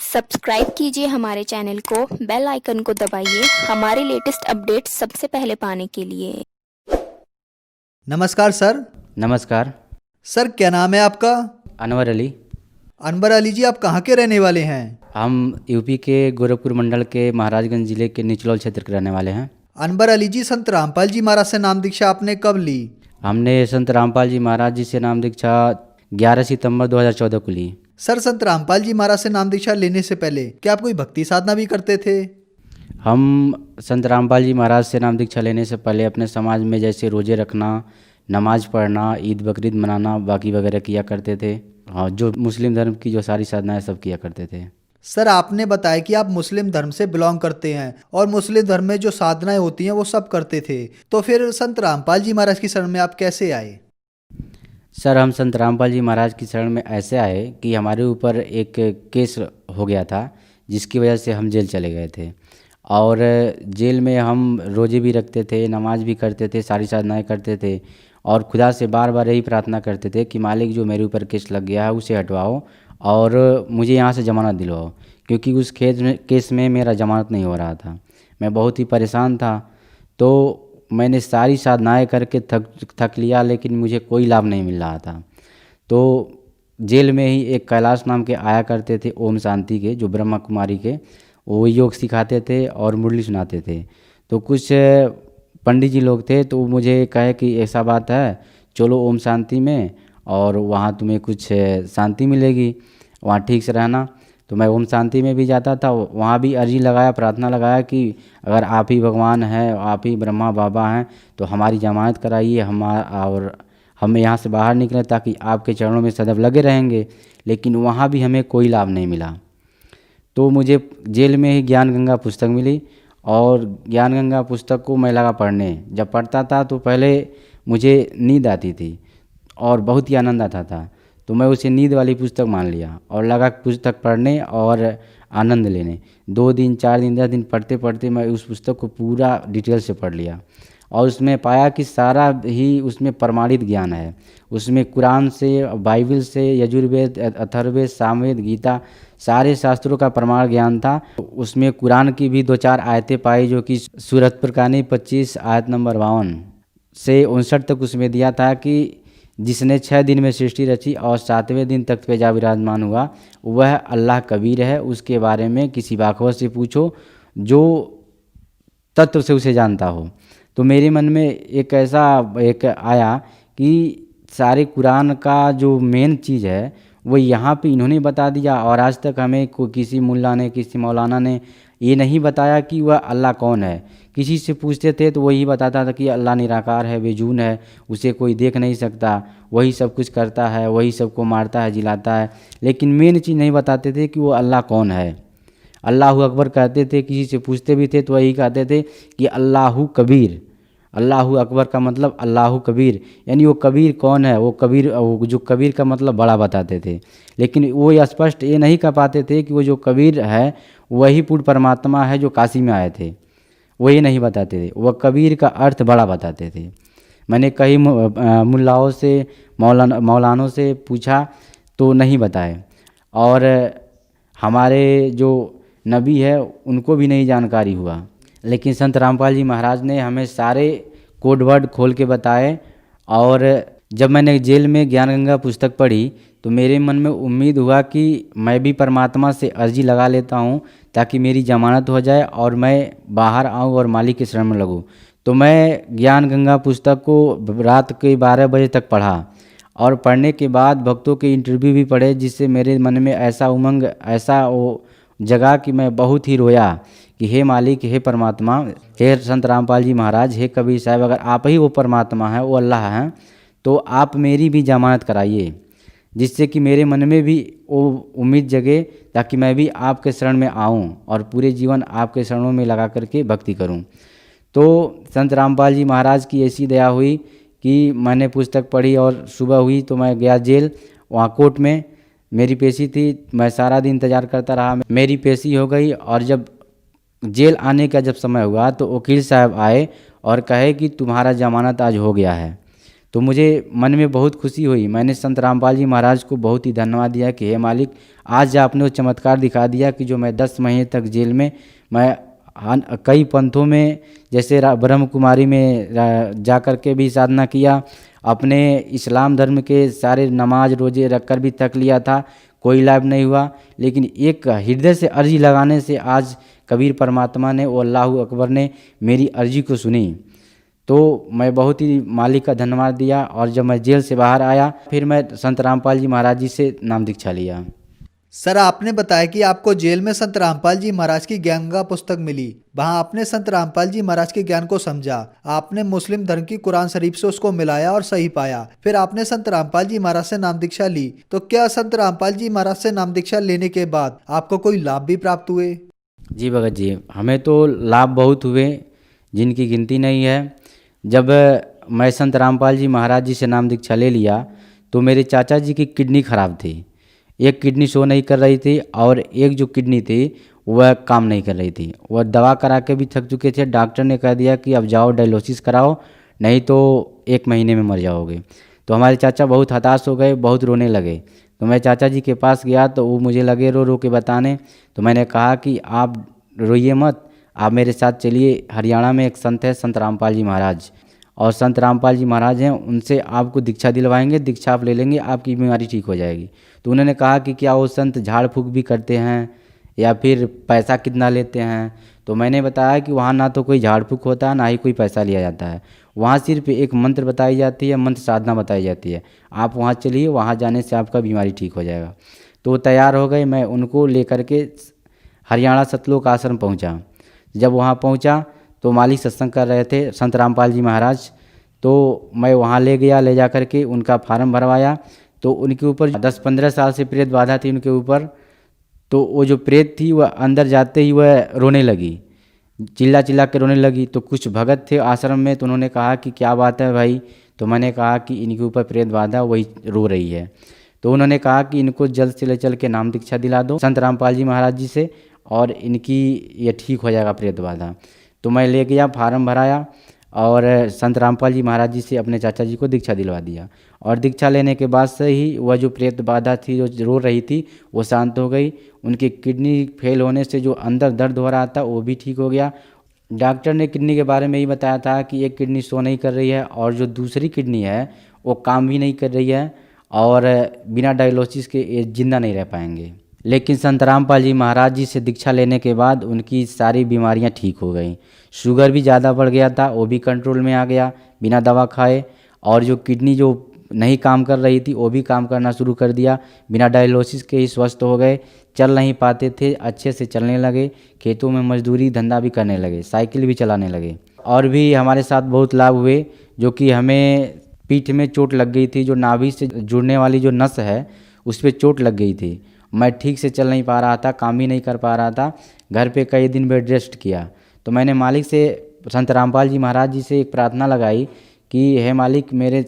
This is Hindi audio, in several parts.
सब्सक्राइब कीजिए हमारे चैनल को, बेल आइकन को दबाइए हमारे लेटेस्ट अपडेट सबसे पहले पाने के लिए। नमस्कार सर। नमस्कार। सर क्या नाम है आपका? अनवर अली। अनवर अली जी, आप कहाँ के रहने वाले हैं? हम यूपी के गोरखपुर मंडल के महाराजगंज जिले के निचलौल क्षेत्र के रहने वाले हैं। अनवर अली जी, संत रामपाल जी महाराज से नाम दीक्षा आपने कब ली? हमने संत रामपाल जी महाराज जी से नाम दीक्षा 11 सितंबर 2014 को ली। सर, संत रामपाल जी महाराज से नाम दीक्षा लेने से पहले क्या आप कोई भक्ति साधना भी करते थे? हम संत रामपाल जी महाराज से नाम दीक्षा लेने से पहले अपने समाज में जैसे रोज़े रखना, नमाज पढ़ना, ईद बकरीद मनाना, बाकी वगैरह किया करते थे। हाँ, जो मुस्लिम धर्म की जो सारी साधनाएं सब किया करते थे। सर, आपने बताया कि आप मुस्लिम धर्म से बिलोंग करते हैं और मुस्लिम धर्म में जो साधनाएं होती हैं वो सब करते थे, तो फिर संत रामपाल जी महाराज की शरण में आप कैसे आए? सर, हम संत रामपाल जी महाराज की शरण में ऐसे आए कि हमारे ऊपर एक केस हो गया था जिसकी वजह से हम जेल चले गए थे। और जेल में हम रोज़े भी रखते थे, नमाज भी करते थे, सारी साधनाएं करते थे और खुदा से बार बार यही प्रार्थना करते थे कि मालिक जो मेरे ऊपर केस लग गया है उसे हटवाओ और मुझे यहाँ से ज़मानत दिलवाओ, क्योंकि उस केस में मेरा ज़मानत नहीं हो रहा था। मैं बहुत ही परेशान था। तो मैंने सारी साधनाएं करके थक लिया, लेकिन मुझे कोई लाभ नहीं मिल रहा था। तो जेल में ही एक कैलाश नाम के आया करते थे ओम शांति के, जो ब्रह्मा कुमारी के, वो योग सिखाते थे और मुरली सुनाते थे। तो कुछ पंडित जी लोग थे, तो वो मुझे कहे कि ऐसा बात है, चलो ओम शांति में और वहाँ तुम्हें कुछ शांति मिलेगी, वहाँ ठीक से रहना। तो मैं ओम शांति में भी जाता था, वहाँ भी अर्जी लगाया, प्रार्थना लगाया कि अगर आप ही भगवान हैं, आप ही ब्रह्मा बाबा हैं, तो हमारी जमानत कराइए और हम यहाँ से बाहर निकलें ताकि आपके चरणों में सदैव लगे रहेंगे। लेकिन वहाँ भी हमें कोई लाभ नहीं मिला। तो मुझे जेल में ही ज्ञान गंगा पुस्तक मिली और ज्ञान गंगा पुस्तक को मैं लगा पढ़ने। जब पढ़ता था तो पहले मुझे नींद आती थी और बहुत ही आनंद आता था, तो मैं उसे नींद वाली पुस्तक मान लिया और लगा पुस्तक पढ़ने और आनंद लेने। 2 दिन 4 दिन 10 दिन पढ़ते पढ़ते मैं उस पुस्तक को पूरा डिटेल से पढ़ लिया और उसमें पाया कि सारा ही उसमें प्रमाणित ज्ञान है। उसमें कुरान से, बाइबल से, यजुर्वेद, अथर्ववेद, सामवेद, गीता, सारे शास्त्रों का प्रमाण ज्ञान था। उसमें कुरान की भी 2-4 आयतें पाई, जो कि सूरत फुरकानी 25 आयत नंबर 52 से 59 तक उसमें दिया था कि जिसने 6 दिन में सृष्टि रची और 7वें दिन तख्त पे जा विराजमान हुआ, वह अल्लाह कबीर है। उसके बारे में किसी बाखवर से पूछो जो तत्व से उसे जानता हो। तो मेरे मन में एक ऐसा आया कि सारे कुरान का जो मेन चीज़ है वो यहाँ पे इन्होंने बता दिया, और आज तक हमें किसी मुल्ला ने, किसी मौलाना ने ये नहीं बताया कि वह अल्लाह कौन है। किसी से पूछते थे तो वही बताता था कि अल्लाह निराकार है, बेजून है, उसे कोई देख नहीं सकता, वही सब कुछ करता है, वही सबको मारता है, जिलाता है। लेकिन मेन चीज़ नहीं बताते थे कि वो अल्लाह कौन है। अल्लाहु अकबर कहते थे, किसी से पूछते भी थे तो वही कहते थे कि अल्लाहु कबीर। अल्लाहु अकबर का मतलब अल्लाहु कबीर, यानी वो कबीर कौन है। वो जो कबीर का मतलब बड़ा बताते थे, लेकिन वो स्पष्ट ये नहीं कह पाते थे कि वो जो कबीर है वही पूर्ण परमात्मा है जो काशी में आए थे। वो ये नहीं बताते थे, वह कबीर का अर्थ बड़ा बताते थे। मैंने कई मुल्लाओं से, मौलानों से पूछा तो नहीं बताए, और हमारे जो नबी है उनको भी नहीं जानकारी हुआ। लेकिन संत रामपाल जी महाराज ने हमें सारे कोड वर्ड खोल के बताए। और जब मैंने जेल में ज्ञान गंगा पुस्तक पढ़ी तो मेरे मन में उम्मीद हुआ कि मैं भी परमात्मा से अर्जी लगा लेता हूँ ताकि मेरी जमानत हो जाए और मैं बाहर आऊँ और मालिक के शरण में लगूँ। तो मैं ज्ञान गंगा पुस्तक को रात के 12 बजे तक पढ़ा और पढ़ने के बाद भक्तों के इंटरव्यू भी पढ़े, जिससे मेरे मन में ऐसा उमंग, ऐसा वो जगा कि मैं बहुत ही रोया कि हे मालिक, हे परमात्मा, हे संत रामपाल जी महाराज, हे कबीर साहब, अगर आप ही वो परमात्मा हैं, वो अल्लाह हैं, तो आप मेरी भी जमानत कराइए, जिससे कि मेरे मन में भी वो उम्मीद जगे ताकि मैं भी आपके शरण में आऊं और पूरे जीवन आपके शरणों में लगा करके भक्ति करूं। तो संत रामपाल जी महाराज की ऐसी दया हुई कि मैंने पुस्तक पढ़ी और सुबह हुई तो मैं गया जेल। वहाँ कोर्ट में मेरी पेशी थी, मैं सारा दिन इंतज़ार करता रहा। मेरी पेशी हो गई और जब जेल आने का जब समय हुआ तो वकील साहब आए और कहे कि तुम्हारा ज़मानत आज हो गया है। तो मुझे मन में बहुत खुशी हुई। मैंने संत रामपाल जी महाराज को बहुत ही धन्यवाद दिया कि हे मालिक, आज आपने वो चमत्कार दिखा दिया कि जो मैं 10 महीने तक जेल में, मैं कई पंथों में जैसे ब्रह्म कुमारी में जा कर के भी साधना किया, अपने इस्लाम धर्म के सारे नमाज रोजे रख कर भी थक लिया था, कोई लाभ नहीं हुआ। लेकिन एक हृदय से अर्जी लगाने से आज कबीर परमात्मा ने और अल्लाह अकबर ने मेरी अर्जी को सुनी। तो मैं बहुत ही मालिक का धन्यवाद दिया। और जब मैं जेल से बाहर आया, फिर मैं संत रामपाल जी महाराज जी से नाम दीक्षा लिया। सर, आपने बताया कि आपको जेल में संत रामपाल जी महाराज की ज्ञानगंगा पुस्तक मिली। वहां आपने संत रामपाल जी महाराज के ज्ञान को समझा। आपने मुस्लिम धर्म की कुरान शरीफ से उसको मिलाया और सही पाया। फिर आपने संत रामपाल जी महाराज से नाम दीक्षा ली। तो क्या संत रामपाल जी महाराज से नाम दीक्षा लेने के बाद आपको कोई लाभ भी प्राप्त हुए? जी भगत जी, हमें तो लाभ बहुत हुए, जिनकी गिनती नहीं है। जब मैं संत रामपाल जी महाराज जी से नाम दीक्षा ले लिया तो मेरे चाचा जी की किडनी खराब थी। एक किडनी शो नहीं कर रही थी और एक जो किडनी थी वह काम नहीं कर रही थी। वह दवा करा के भी थक चुके थे। डॉक्टर ने कह दिया कि अब जाओ डायलिसिस कराओ, नहीं तो 1 महीने में मर जाओगे। तो हमारे चाचा बहुत हताश हो गए, बहुत रोने लगे। तो मैं चाचा जी के पास गया तो वो मुझे लगे रो रो के बताने। तो मैंने कहा कि आप रोइए मत, आप मेरे साथ चलिए। हरियाणा में एक संत है संत रामपाल जी महाराज, और संत रामपाल जी महाराज हैं, उनसे आपको दीक्षा दिलवाएंगे, दीक्षा आप ले लेंगे, आपकी बीमारी ठीक हो जाएगी। तो उन्होंने कहा कि क्या वो संत झाड़ फूँक भी करते हैं या फिर पैसा कितना लेते हैं? तो मैंने बताया कि वहाँ ना तो कोई झाड़ फूँक होता है, ना ही कोई पैसा लिया जाता है। वहाँ सिर्फ एक मंत्र बताई जाती है, मंत्र साधना बताई जाती है। आप वहाँ चलिए, वहाँ जाने से आपका बीमारी ठीक हो जाएगा। तो वो तैयार हो गए। मैं उनको लेकर के हरियाणा सतलोक आश्रम पहुँचा। जब वहाँ पहुँचा तो मालिक सत्संग कर रहे थे संत रामपाल जी महाराज। तो मैं वहाँ ले गया, ले जा कर के उनका फार्म भरवाया। तो उनके ऊपर 10-15 साल से प्रेत बाधा थी उनके ऊपर। तो वो जो प्रेत थी वह अंदर जाते ही वह रोने लगी, चिल्ला चिल्ला के रोने लगी। तो कुछ भगत थे आश्रम में, तो उन्होंने कहा कि क्या बात है भाई? तो मैंने कहा कि इनके ऊपर प्रेत बाधा, वही रो रही है। तो उन्होंने कहा कि इनको जल्द से जल्द चल के नाम दीक्षा दिला दो संत रामपाल जी महाराज जी से, और इनकी ये ठीक हो जाएगा प्रेत बाधा। तो मैं ले गया, फार्म भराया और संत रामपाल जी महाराज जी से अपने चाचा जी को दीक्षा दिलवा दिया। और दीक्षा लेने के बाद से ही वह जो प्रेत बाधा थी, जो रो रही थी, वो शांत हो गई। उनकी किडनी फेल होने से जो अंदर दर्द हो रहा था वो भी ठीक हो गया। डॉक्टर ने किडनी के बारे में ही बताया था कि एक किडनी शो नहीं कर रही है और जो दूसरी किडनी है वो काम भी नहीं कर रही है, और बिना डायलिसिस के ये जिंदा नहीं रह पाएंगे। लेकिन संत रामपाल जी महाराज जी से दीक्षा लेने के बाद उनकी सारी बीमारियां ठीक हो गई। शुगर भी ज़्यादा बढ़ गया था, वो भी कंट्रोल में आ गया बिना दवा खाए। और जो किडनी जो नहीं काम कर रही थी वो भी काम करना शुरू कर दिया, बिना डायलिसिस के ही स्वस्थ हो गए। चल नहीं पाते थे, अच्छे से चलने लगे, खेतों में मजदूरी धंधा भी करने लगे, साइकिल भी चलाने लगे। और भी हमारे साथ बहुत लाभ हुए, जो कि हमें पीठ में चोट लग गई थी, जो नाभि से जुड़ने वाली जो नस है उस पर चोट लग गई थी। मैं ठीक से चल नहीं पा रहा था, काम भी नहीं कर पा रहा था, घर पे कई दिन बेड रेस्ट किया। तो मैंने मालिक से, संत रामपाल जी महाराज जी से एक प्रार्थना लगाई कि हे मालिक, मेरे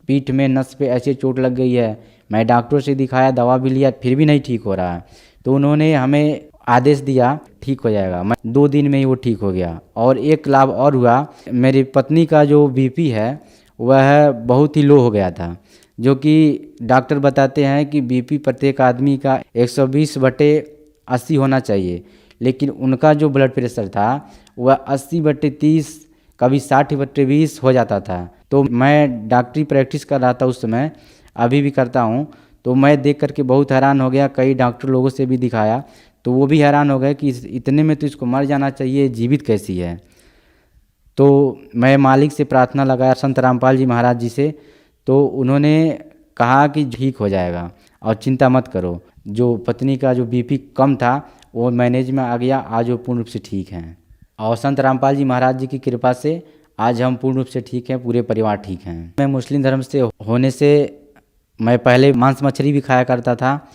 पीठ में नस पे ऐसे चोट लग गई है, मैं डॉक्टर से दिखाया, दवा भी लिया, फिर भी नहीं ठीक हो रहा है। तो उन्होंने हमें आदेश दिया ठीक हो जाएगा। मैं 2 दिन में ही वो ठीक हो गया। और एक लाभ और हुआ, मेरी पत्नी का जो बीपी है वह बहुत ही लो हो गया था, जो कि डॉक्टर बताते हैं कि बीपी प्रत्येक आदमी का 120/80 होना चाहिए। लेकिन उनका जो ब्लड प्रेशर था वह 80/30, कभी 60/20 हो जाता था। तो मैं डॉक्टरी प्रैक्टिस कर रहा था उस समय, अभी भी करता हूँ। तो मैं देख करके बहुत हैरान हो गया, कई डॉक्टर लोगों से भी दिखाया तो वो भी हैरान हो गए कि इतने में तो इसको मर जाना चाहिए, जीवित कैसी है। तो मैं मालिक से प्रार्थना लगाया संत रामपाल जी महाराज जी से, तो उन्होंने कहा कि ठीक हो जाएगा और चिंता मत करो। जो पत्नी का जो बीपी कम था वो मैनेज में आ गया, आज वो पूर्ण रूप से ठीक हैं। और संत रामपाल जी महाराज जी की कृपा से आज हम पूर्ण रूप से ठीक हैं, पूरे परिवार ठीक हैं। मैं मुस्लिम धर्म से होने से मैं पहले मांस मछली भी खाया करता था,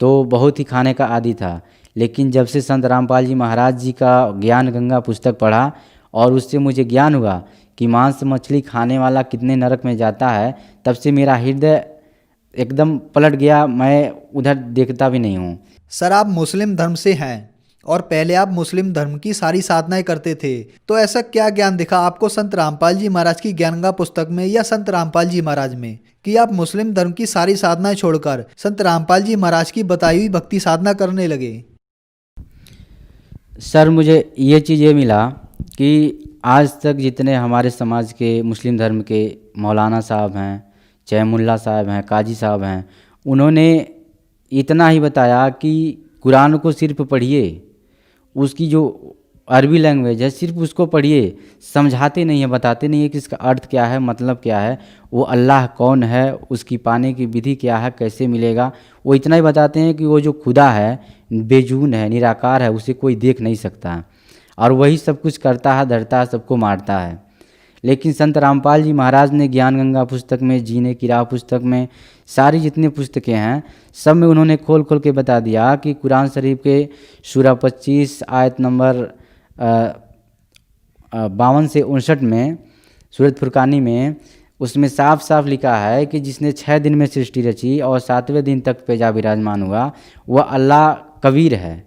तो बहुत ही खाने का आदी था। लेकिन जब से संत रामपाल जी महाराज जी का ज्ञान गंगा पुस्तक पढ़ा और उससे मुझे ज्ञान हुआ कि मांस मछली खाने वाला कितने नरक में जाता है, तब से मेरा हृदय एकदम पलट गया, मैं उधर देखता भी नहीं हूँ। सर, आप मुस्लिम धर्म से हैं और पहले आप मुस्लिम धर्म की सारी साधनाएं करते थे, तो ऐसा क्या ज्ञान दिखा आपको संत रामपाल जी महाराज की ज्ञानगंगा पुस्तक में या संत रामपाल जी महाराज में कि आप मुस्लिम धर्म की सारी साधनाएं छोड़कर संत रामपाल जी महाराज की बताई हुई भक्ति साधना करने लगे? सर मुझे ये चीज़ ये मिला कि आज तक जितने हमारे समाज के मुस्लिम धर्म के मौलाना साहब हैं, चाहे मुल्ला साहब हैं, काजी साहब हैं, उन्होंने इतना ही बताया कि कुरान को सिर्फ पढ़िए, उसकी जो अरबी लैंग्वेज है सिर्फ उसको पढ़िए, समझाते नहीं है, बताते नहीं है कि इसका अर्थ क्या है, मतलब क्या है, वो अल्लाह कौन है, उसकी पाने की विधि क्या है, कैसे मिलेगा। वो इतना ही बताते हैं कि वो जो खुदा है बेजून है, निराकार है, उसे कोई देख नहीं सकता और वही सब कुछ करता है, धरता है, सबको मारता है। लेकिन संत रामपाल जी महाराज ने ज्ञान गंगा पुस्तक में, जीने की राह पुस्तक में, सारी जितनी पुस्तकें हैं सब में उन्होंने खोल खोल के बता दिया कि कुरान शरीफ के सूरा 25 आयत नंबर 52 से 59 में, सूरत फुरकानी में, उसमें साफ साफ लिखा है कि जिसने 6 दिन में सृष्टि रची और 7वें दिन तक पे जा विराजमान हुआ, वह अल्लाह कबीर है,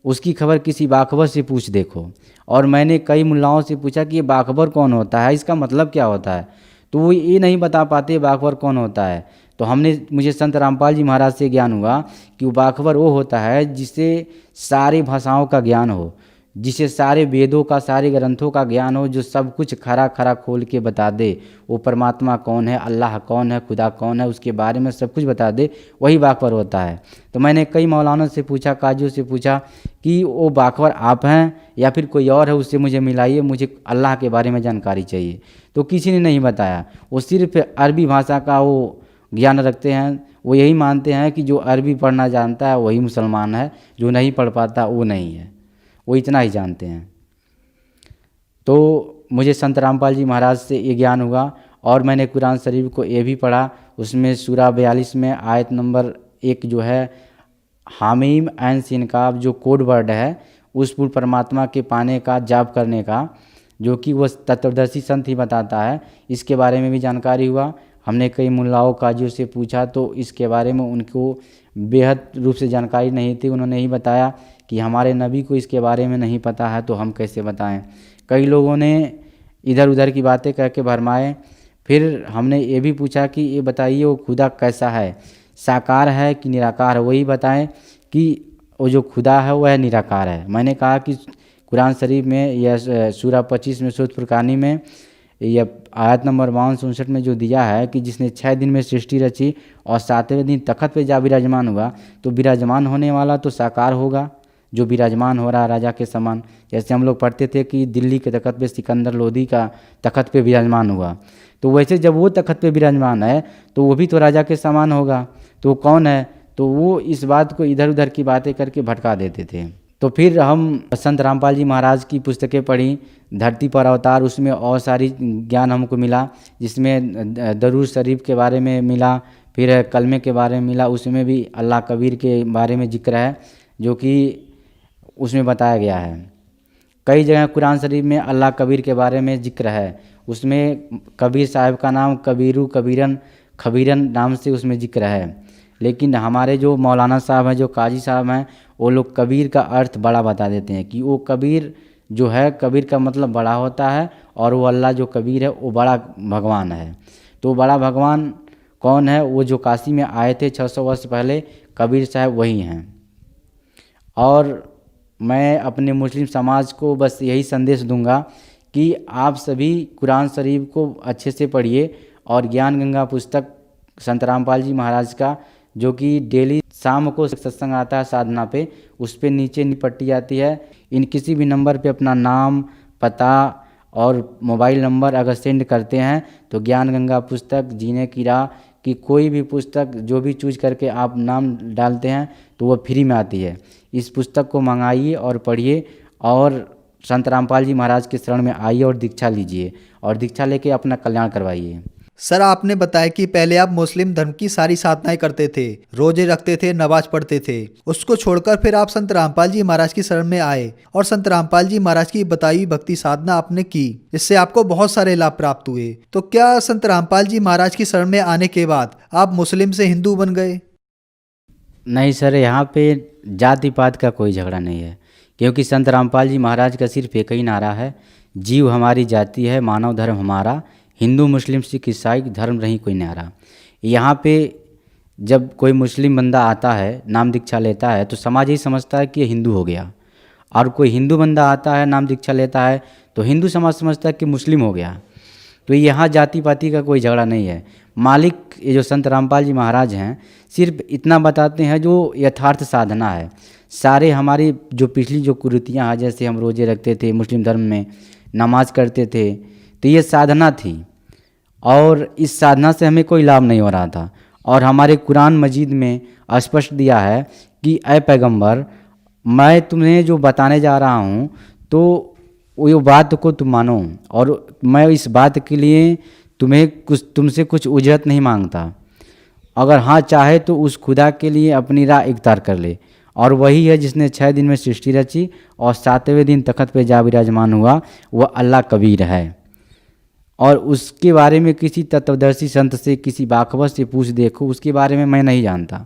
उसकी खबर किसी बाखबर से पूछ देखो। और मैंने कई मुल्लाओं से पूछा कि ये बाखबर कौन होता है, इसका मतलब क्या होता है, तो वो ये नहीं बता पाते बाखबर कौन होता है। तो मुझे संत रामपाल जी महाराज से ज्ञान हुआ कि वो बाखबर वो होता है जिसे सारी भाषाओं का ज्ञान हो, जिसे सारे वेदों का, सारे ग्रंथों का ज्ञान हो, जो सब कुछ खरा खरा खोल के बता दे, वो परमात्मा कौन है, अल्लाह कौन है, खुदा कौन है, उसके बारे में सब कुछ बता दे, वही बाखबर होता है। तो मैंने कई मौलाना से पूछा, काजियों से पूछा कि वो बाखबर आप हैं या फिर कोई और है, उससे मुझे मिलाइए, मुझे अल्लाह के बारे में जानकारी चाहिए। तो किसी ने नहीं बताया। वो सिर्फ अरबी भाषा का वो ज्ञान रखते हैं, वो यही मानते हैं कि जो अरबी पढ़ना जानता है वही मुसलमान है, जो नहीं पढ़ पाता वो नहीं है, वो इतना ही जानते हैं। तो मुझे संत रामपाल जी महाराज से ये ज्ञान हुआ और मैंने कुरान शरीफ को ये भी पढ़ा, उसमें सूरा 42 में आयत नंबर 1 जो है हामीम ऐन सिनकाब, जो कोड वर्ड है उस पूर्ण परमात्मा के पाने का, जाप करने का, जो कि वह तत्वदर्शी संत ही बताता है, इसके बारे में भी जानकारी हुआ। हमने कई मुल्लाओं काजियों से पूछा तो इसके बारे में उनको बेहद रूप से जानकारी नहीं थी। उन्होंने ही बताया कि हमारे नबी को इसके बारे में नहीं पता है तो हम कैसे बताएं। कई लोगों ने इधर उधर की बातें कह के भरमाए। फिर हमने ये भी पूछा कि ये बताइए वो खुदा कैसा है, साकार है कि निराकार है, वही बताएं कि वो जो खुदा है वह निराकार है। मैंने कहा कि कुरान शरीफ में यह सूरा 25 में, सूरत फुरकानी में, यह आयत नंबर 52-59 में जो दिया है कि जिसने 6 दिन में सृष्टि रची और 7वें दिन तख्त पे जा विराजमान हुआ, तो विराजमान होने वाला तो साकार होगा, जो विराजमान हो रहा है राजा के समान। जैसे हम लोग पढ़ते थे कि दिल्ली के तख्त पे सिकंदर लोदी का तख्त पे विराजमान हुआ, तो वैसे जब वो तख्त पे विराजमान है तो वो भी तो राजा के समान होगा। तो वो कौन है, तो वो इस बात को इधर उधर की बातें करके भटका देते थे। तो फिर हम संत रामपाल जी महाराज की पुस्तकें पढ़ी, धरती पर अवतार, उसमें और सारी ज्ञान हमको मिला, जिसमें दरूद शरीफ के बारे में मिला, फिर कलमे के बारे में मिला, उसमें भी अल्लाह कबीर के बारे में जिक्र है जो कि उसमें बताया गया है। कई जगह कुरान शरीफ में अल्लाह कबीर के बारे में जिक्र है, उसमें कबीर साहब का नाम कबीरू कबीरन खबीरन नाम से उसमें जिक्र है। लेकिन हमारे जो मौलाना साहब हैं, जो काजी साहब हैं, वो लोग कबीर का अर्थ बड़ा बता देते हैं कि वो कबीर जो है, कबीर का मतलब बड़ा होता है, और वो अल्लाह जो कबीर है वो बड़ा भगवान है। तो बड़ा भगवान कौन है, वो जो काशी में आए थे 600 वर्ष पहले, कबीर साहब वही हैं। और मैं अपने मुस्लिम समाज को बस यही संदेश दूंगा कि आप सभी कुरान शरीफ को अच्छे से पढ़िए और ज्ञान गंगा पुस्तक संत रामपाल जी महाराज का, जो कि डेली शाम को सत्संग आता है साधना पे, उस पे नीचे निपट्टी आती है। इन किसी भी नंबर पे अपना नाम, पता और मोबाइल नंबर अगर सेंड करते हैं तो ज्ञान गंगा पुस्तक, जीने की राह की कोई भी पुस्तक जो भी चूज करके आप नाम डालते हैं तो वह फ्री में आती है। इस पुस्तक को मंगाइए और पढ़िए और संत रामपाल जी महाराज के शरण में आइए और दीक्षा लीजिए और दीक्षा लेके अपना कल्याण करवाइए। सर, आपने बताया कि पहले आप मुस्लिम धर्म की सारी साधनाएं करते थे, रोजे रखते थे, नमाज पढ़ते थे, उसको छोड़कर फिर आप संत रामपाल जी महाराज की शरण में आए और संत रामपाल जी महाराज की बताई हुई भक्ति साधना आपने की, जिससे आपको बहुत सारे लाभ प्राप्त हुए। तो क्या संत रामपाल जी महाराज की शरण में आने के बाद आप मुस्लिम से हिंदू बन गए? नहीं सर, यहाँ पे जाति पात का कोई झगड़ा नहीं है, क्योंकि संत रामपाल जी महाराज का सिर्फ एक ही नारा है, जीव हमारी जाति है, मानव धर्म हमारा, हिंदू मुस्लिम सिख ईसाई धर्म नहीं कोई न्यारा। यहाँ पे जब कोई मुस्लिम बंदा आता है, नाम दीक्षा लेता है, तो समाज यही समझता है कि ये हिंदू हो गया, और कोई हिंदू बंदा आता है, नाम दीक्षा लेता है, तो हिंदू समाज समझता है कि मुस्लिम हो गया। तो यहाँ जाति पाति का कोई झगड़ा नहीं है। मालिक ये जो संत रामपाल जी महाराज हैं, सिर्फ इतना बताते हैं जो यथार्थ साधना है। सारे हमारी जो पिछली जो कुरीतियाँ हैं, जैसे हम रोजे रखते थे, मुस्लिम धर्म में नमाज करते थे, तो ये साधना थी, और इस साधना से हमें कोई लाभ नहीं हो रहा था। और हमारे कुरान मजीद में स्पष्ट दिया है कि ऐ पैगंबर, मैं तुम्हें जो बताने जा रहा हूँ तो वो बात को तुम मानो, और मैं इस बात के लिए तुमसे कुछ उजरत नहीं मांगता। अगर हाँ चाहे तो उस खुदा के लिए अपनी राह इख्तियार कर ले, और वही है जिसने 6 दिन में सृष्टि रची और 7वें दिन तख्त पे जा विराजमान हुआ, वह अल्लाह कबीर है। और उसके बारे में किसी तत्वदर्शी संत से, किसी बाखबर से पूछ देखो, उसके बारे में मैं नहीं जानता।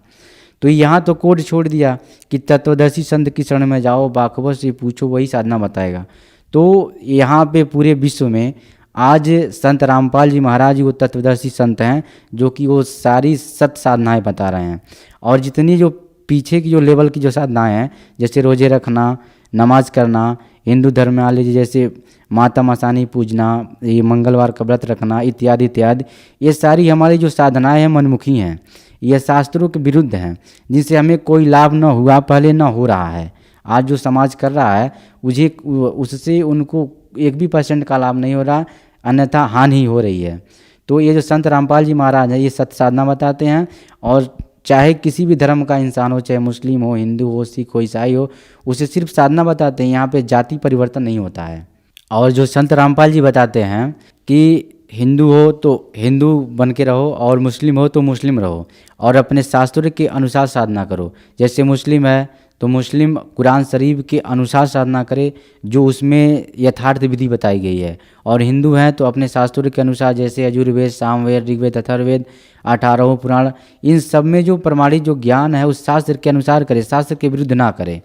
तो यहाँ तो कोड छोड़ दिया कि तत्वदर्शी संत की शरण में जाओ, बाखबर से पूछो, वही साधना बताएगा। तो यहाँ पे पूरे विश्व में आज संत रामपाल जी महाराज वो तत्वदर्शी संत हैं, जो कि वो सारी सत्य साधनाएँ बता रहे हैं। और जितनी जो पीछे की जो लेवल की जो साधनाएँ हैं, जैसे रोजे रखना, नमाज करना, हिंदू धर्म में आले जैसे माता मसानी पूजना, ये मंगलवार का व्रत रखना, इत्यादि इत्यादि, ये सारी हमारी जो साधनाएँ हैं मनमुखी हैं, ये शास्त्रों के विरुद्ध हैं, जिनसे हमें कोई लाभ न हुआ, पहले न हो रहा है। आज जो समाज कर रहा है उससे उनको 1% का लाभ नहीं हो रहा, अन्यथा हानि हो रही है। तो ये जो संत रामपाल जी महाराज हैं, ये सत्य साधना बताते हैं, और चाहे किसी भी धर्म का इंसान हो, चाहे मुस्लिम हो, हिंदू हो, सिख हो, ईसाई हो, उसे सिर्फ साधना बताते हैं। यहाँ पे जाति परिवर्तन नहीं होता है। और जो संत रामपाल जी बताते हैं कि हिंदू हो तो हिंदू बन के रहो, और मुस्लिम हो तो मुस्लिम रहो, और अपने शास्त्रों के अनुसार साधना करो। जैसे मुस्लिम है तो मुस्लिम कुरान शरीफ के अनुसार साधना करे, जो उसमें यथार्थ विधि बताई गई है। और हिंदू हैं तो अपने शास्त्रों के अनुसार, जैसे यजुर्वेद, सामवेद, ऋग्वेद, अथर्ववेद, 18 पुराण, इन सब में जो प्रमाणित जो ज्ञान है उस शास्त्र के अनुसार करे, शास्त्र के विरुद्ध ना करे।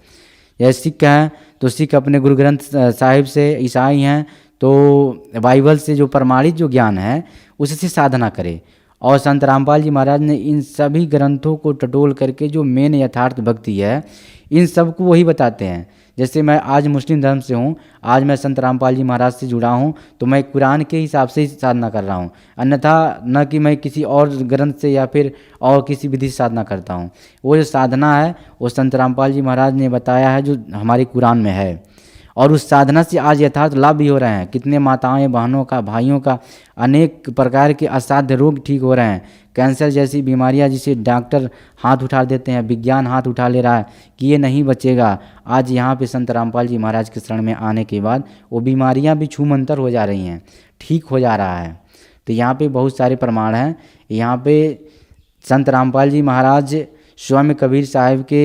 जैसे सिख हैं तो सिख अपने गुरु ग्रंथ साहिब से, ईसाई हैं तो बाइबल से जो प्रमाणित जो ज्ञान है उससे साधना करे। और संत रामपाल जी महाराज ने इन सभी ग्रंथों को टटोल करके जो मेन यथार्थ भक्ति है, इन सब को वही बताते हैं। जैसे मैं आज मुस्लिम धर्म से हूँ, आज मैं संत रामपाल जी महाराज से जुड़ा हूँ, तो मैं कुरान के हिसाब से ही साधना कर रहा हूँ, अन्यथा न कि मैं किसी और ग्रंथ से या फिर और किसी विधि से साधना करता हूँ। वो जो साधना है वो संत रामपाल जी महाराज ने बताया है, जो हमारे कुरान में है। और उस साधना से आज यथार्थ लाभ भी हो रहे हैं। कितने माताएं, बहनों का, भाइयों का अनेक प्रकार के असाध्य रोग ठीक हो रहे हैं। कैंसर जैसी बीमारियां जिसे डॉक्टर हाथ उठा देते हैं, विज्ञान हाथ उठा ले रहा है कि ये नहीं बचेगा, आज यहाँ पे संत रामपाल जी महाराज के शरण में आने के बाद वो बीमारियां भी छूमंतर हो जा रही हैं, ठीक हो जा रहा है। तो यहाँ पे बहुत सारे प्रमाण हैं। यहाँ पे संत रामपाल जी महाराज स्वयं कबीर साहिब के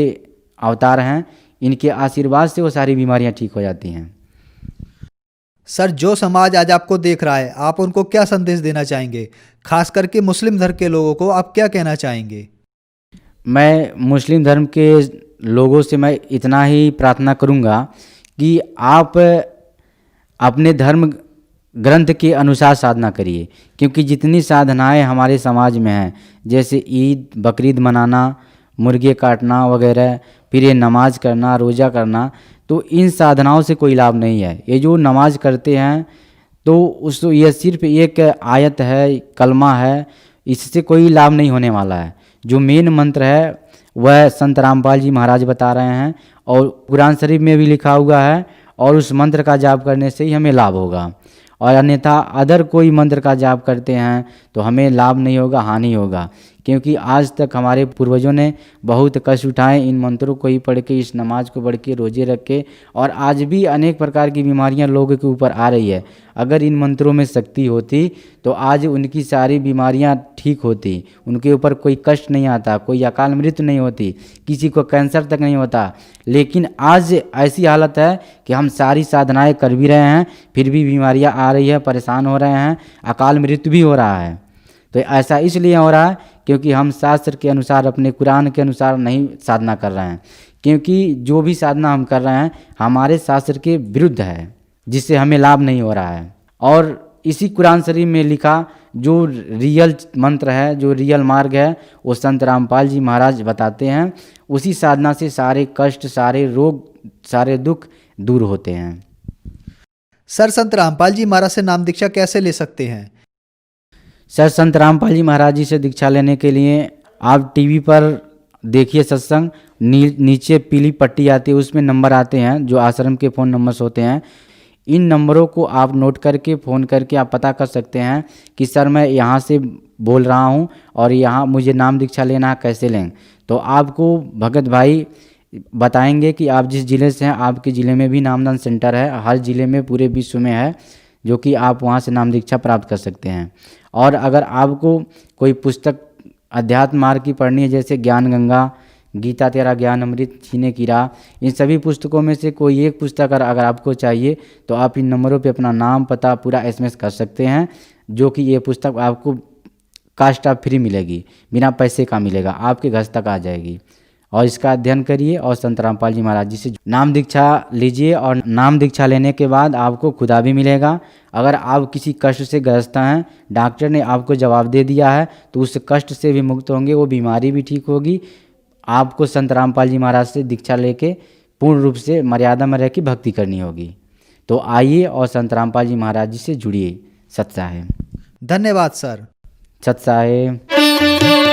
अवतार हैं, इनके आशीर्वाद से वो सारी बीमारियां ठीक हो जाती हैं। सर, जो समाज आज आपको देख रहा है, आप उनको क्या संदेश देना चाहेंगे? खास करके मुस्लिम धर्म के लोगों को आप क्या कहना चाहेंगे? मैं मुस्लिम धर्म के लोगों से मैं इतना ही प्रार्थना करूंगा कि आप अपने धर्म ग्रंथ के अनुसार साधना करिए, क्योंकि जितनी साधनाएं हमारे समाज में हैं, जैसे ईद, बकरीद मनाना, मुर्गे काटना वगैरह, फिर ये नमाज करना, रोज़ा करना, तो इन साधनाओं से कोई लाभ नहीं है। ये जो नमाज करते हैं तो ये सिर्फ एक आयत है, कलमा है, इससे कोई लाभ नहीं होने वाला है। जो मेन मंत्र है वह संत रामपाल जी महाराज बता रहे हैं, और कुरान शरीफ में भी लिखा हुआ है, और उस मंत्र का जाप करने से ही हमें लाभ होगा। और अन्यथा अदर कोई मंत्र का जाप करते हैं तो हमें लाभ नहीं होगा, हानि होगा। क्योंकि आज तक हमारे पूर्वजों ने बहुत कष्ट उठाए इन मंत्रों को ही पढ़ के, इस नमाज को पढ़ के, रोजे रख के, और आज भी अनेक प्रकार की बीमारियां लोगों के ऊपर आ रही है। अगर इन मंत्रों में शक्ति होती तो आज उनकी सारी बीमारियां ठीक होती, उनके ऊपर कोई कष्ट नहीं आता, कोई अकाल मृत्यु नहीं होती, किसी को कैंसर तक नहीं होता। लेकिन आज ऐसी हालत है कि हम सारी साधनाएं कर भी रहे हैं, फिर भी बीमारियां आ रही है, परेशान हो रहे हैं, अकाल मृत्यु भी हो रहा है। तो ऐसा इसलिए हो रहा है क्योंकि हम शास्त्र के अनुसार, अपने कुरान के अनुसार नहीं साधना कर रहे हैं। क्योंकि जो भी साधना हम कर रहे हैं हमारे शास्त्र के विरुद्ध है, जिससे हमें लाभ नहीं हो रहा है। और इसी कुरान शरीफ में लिखा जो रियल मंत्र है, जो रियल मार्ग है, वो संत रामपाल जी महाराज बताते हैं। उसी साधना से सारे कष्ट, सारे रोग, सारे दुख दूर होते हैं। सर, संत रामपाल जी महाराज से नाम दीक्षा कैसे ले सकते हैं? सर, संत रामपाल जी महाराज जी से दीक्षा लेने के लिए आप टीवी पर देखिए सत्संग, नीचे पीली पट्टी आती है, उसमें नंबर आते हैं जो आश्रम के फ़ोन नंबर्स होते हैं। इन नंबरों को आप नोट करके फ़ोन करके आप पता कर सकते हैं कि सर मैं यहाँ से बोल रहा हूँ और यहाँ मुझे नाम दीक्षा लेना है, कैसे लें। तो आपको भगत भाई बताएंगे कि आप जिस ज़िले से हैं, आपके ज़िले में भी नामदान सेंटर है, हर ज़िले में पूरे विश्व में है, जो कि आप वहाँ से नाम दीक्षा प्राप्त कर सकते हैं। और अगर आपको कोई पुस्तक अध्यात्म मार्ग की पढ़नी है, जैसे ज्ञान गंगा, गीता तेरा ज्ञान अमृत, छीने की राह, इन सभी पुस्तकों में से कोई एक पुस्तक अगर आपको चाहिए तो आप इन नंबरों पे अपना नाम, पता पूरा SMS कर सकते हैं, जो कि ये पुस्तक आपको कास्ट ऑफ फ्री मिलेगी, बिना पैसे का मिलेगा, आपके घर तक आ जाएगी। और इसका अध्ययन करिए और संत रामपाल जी महाराज जी से नाम दीक्षा लीजिए। और नाम दीक्षा लेने के बाद आपको खुदा भी मिलेगा। अगर आप किसी कष्ट से ग्रस्त हैं, डॉक्टर ने आपको जवाब दे दिया है, तो उस कष्ट से भी मुक्त होंगे, वो बीमारी भी ठीक होगी। आपको संत रामपाल जी महाराज से दीक्षा लेके पूर्ण रूप से मर्यादा में रह के भक्ति करनी होगी। तो आइए और संत रामपाल जी महाराज जी से जुड़िए। सत साहेब। धन्यवाद सर। सत साहेब।